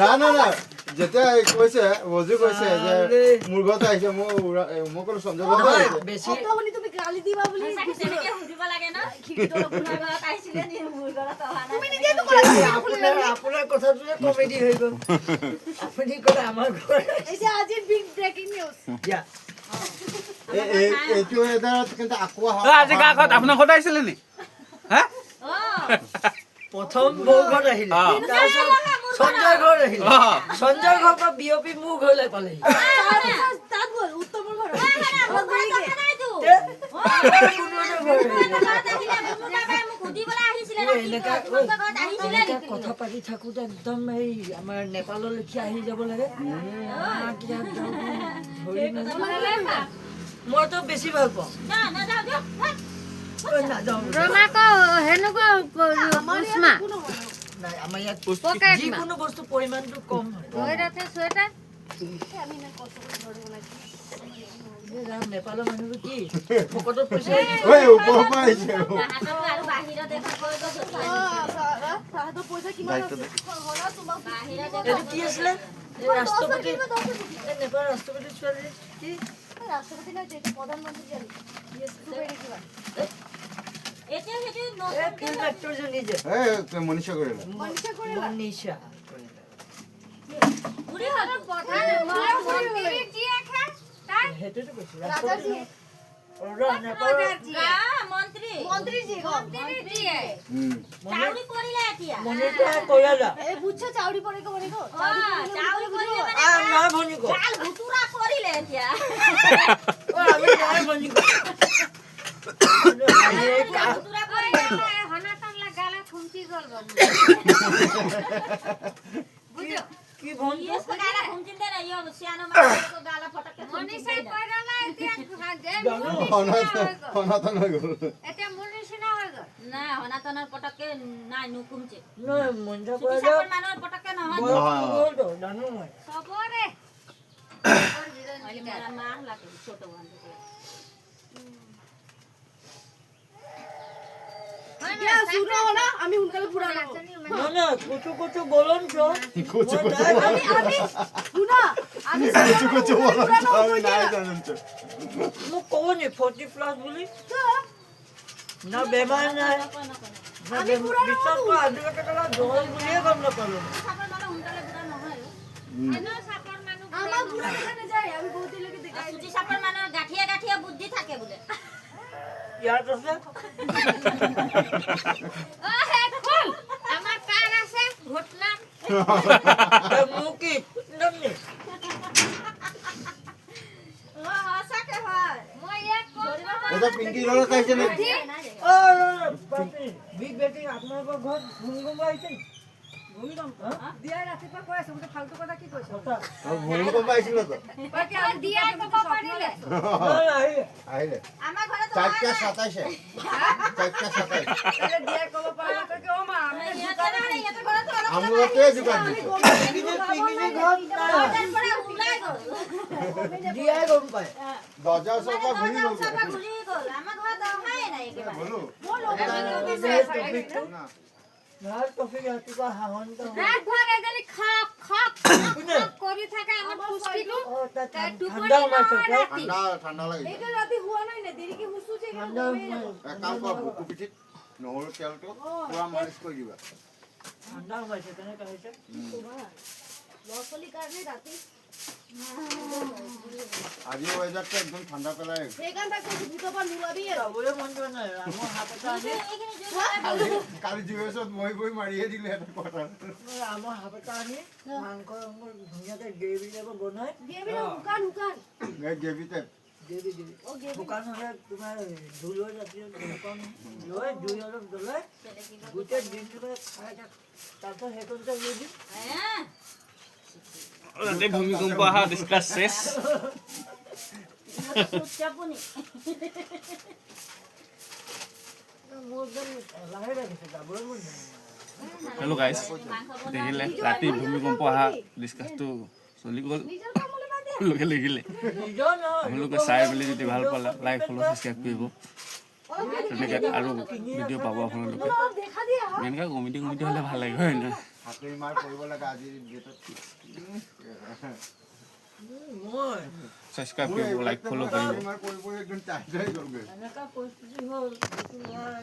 না না না যেতিয়া কৈছে বজু কৈছে যে মোৰ ঘৰত আহিছে মই ক'লো সঞ্জয় ঘৰত আহিছে বেছি তুমি গালি দিবা বুলি কেনেকে সুধিব লাগে ন খিকিটো কোনা ঘৰত আহিছিলে নি মোৰ ঘৰত অহা নাই তুমি নিজে তো আপোনাৰ কথাটো কমেডি হৈ গ'ল আপুনি ক'লে আমাৰ ঘৰত এই যে আজি বিগ ব্ৰেকিং নিউজ ইয়া এইটো এদাৰত কিন্তু আকৌ আজি কা ঘৰত আপোনাৰ ঘৰত আহিছিলে নি হা প্ৰথম বৌ ঘৰত আহিলে তাৰপিছত সঞ্জয় ঘৰত আহিলে সঞ্জয় ঘৰৰ পৰা বিয়পি মোৰ ঘৰলৈ পালেহি তাত গ'ল উত্তমৰ ঘৰত আমাৰ ঘৰত কথা নাই তো কথা পাতি থাকোতে একদম এই আমাৰ নেপালৰ লেখীয়া আহি যাব লাগে মইতো বেছি ভাল পাওঁ নাই আমাৰ ইয়াত যিকোনো বস্তু পৰিমাণটো কম হয় নেপালৰ মানুহটো কি ফকটত পইচা ওপৰৰ পৰা আহিছে এইটো কি আছিলে ৰাষ্ট্ৰপতি নেপালৰ ৰাষ্ট্ৰপতি ছোৱালী কি ৰাষ্ট্ৰপতি নাই এইটো প্ৰধানমন্ত্ৰী জানি এতিয়া হেতু ফিল্ম এক্টৰজনী যে মনীষা কৰিলা মনীষা বুঢ়ী হল প্ৰধান কি আখা তাই হেতুটো কৈছো ৰাজাজি মন্ত্ৰীজি চাউৰি পৰিলে এতিয়া মনীষা কৰিলা এই বুঝছে চাউৰি পৰেগো বনেগো চাউৰি পৰিলে না ভনিকো চাল ভুতুৰা পৰিলে এতিয়া আমি নাই ভনিকো ভুতুৰা পৰিলে হনাতন লাগালে খুমতি গল বুঝো কি ভনি ये गाला खुमचिन दे रही हो सियानो माको गाला फटक के मनीषा पडला এতিয়া সনাতন হৈ গ'ল এটা মনীষা হৈ গ'ল না হনাতনৰ পটকে নাই নুকুমচে নয় মঞ্জা চিকিৎসা কৰিলা মানুহৰ পটকে নহয় বলতো জানো মই সবরে মেরা মার লাগে ছোট বন্ধু क्या सुनो ना আমি হুনকালে পুরা না না কুচু কুচু বলন তো কুচু কুচু আমি শুনা আমি কুচু কুচু বলন আমি নাই জানেন তো মোক কোনি 40 প্লাস বলি না বেমার নাই আমি পুরা বিশ্বাস কো আজিলৈকে তলা জল বুলিয়ে গম নাপালো সাপৰ মানুহ হুনকালে পুৰা নহয় এনো সাপৰ মানুহ আমাৰ পুৰা দেখা নাযায় আমি বহুত লগে দেখাই সুজি সাপৰ মানুহ গাঠিয়া গাঠিয়া বুদ্ধি থাকে বোলে ইয়াত আছে খুল আমার কার আছে ঘটনা মুকি নমনি ও হাসাকে হয় মই এক এটা পিঙ্কি ঘৰত আহিছে নে ও পাপি বিগ বেটিং আপোনালোকৰ ঘৰত ভূমিকম্প আহিছে ভূমিকম্প দিয়া ৰাতিপুৱা কৈ আছে ফালতু কথা কি কৈছ ভূমিকম্প আহিছিল তো বাকি আমি দিয়া কব পাৰিলে আহিলে আমাৰ ঘৰত 4:27 দিয়া কব পাৰিলে তো ও মা আমি ইয়াতে ঘৰত আমুতে যোগান দিছে পিঙ্কি ঘৰত পৰা ওলাই গ'ল দিয়া গম পায় দৰ্জা সব ঘূৰি গ'ল চাপা ঘূৰি গ'ল আমাৰ ঘৰত অহাই নাই একেবাৰে বলো মোৰ লগত না ভাল টপিক ৰাতিপুৱা হাহন্ত ৰাত ভৰ এখানে খাপ খাপ কৰি থাকে আমার পুষ্টিটো ঠাণ্ডা মাছ ঠাণ্ডা ঠাণ্ডা লাগে এটা রাতে হুয়া নাই না দেরি কি হুসু যে ঠাণ্ডা এক কাম কৰ বুকু পিঠিত নহৰু তেলটো পুৰা মালিচ কৰি দিবা ঠাণ্ডা মাছ কেনেকৈ হৈছে লছলি কাৰণে ৰাতি আজি ওয়েদাৰটা একদম ঠান্ডা পেলায় সেখান থেকে ভিতৰ পৰ নুলাবি যাবলৈ মন যোৱা নাই আমাৰ হাততে আনি কালি জিৱেছত মই গৈ মাৰিয়ে দিলে এটা কথা আমাৰ হাততে আনি মাংস ধুনীয়াকৈ গ্ৰেভি টাইপৰ বনাই গেবি না হুকান হুকান গেভিতে গ্ৰেভি দিবি শুকান হ'লে তোমাৰ ধুলৰ জাতীয় শুকান লৈ জুই অলপ জ্বলাই গোটেই দিনটো খাই থাক তাৰপিছত সেইকণতে লৈ দিম ৰাতি ভূমিকম্প অহা ডিছকাছ শেষ চাপুনি মোৰ যেন লাহে লাগিছে যাবলৈ মন নাই হেল্ল' গাইজ দেখিলে ৰাতি ভূমিকম্প অহা ডিছকাছটো চলি গ'ল লোকে লিখিলে নিজৰ নহয় আপোনালোকে চাই মেলি যদি ভাল পালে লাইক ফ'ল' ছাবস্ক্ৰাইব কৰিব তেনেকৈ আৰু ভিডিঅ' পাব আপোনালোকে এনেকৈ কমিটি হ'লে ভাল লাগে হয় নহয় হাতুৰি মাৰ কৰিব লাগে আজি ডেটত মই ছাবস্ক্ৰাইব কৰিব লাইক ফ'ল' কৰিব হাতুৰি মাৰ কৰিব একদম টাইট হৈ গ'লগৈ এনেকুৱা পৰিস্থিতি হ'ল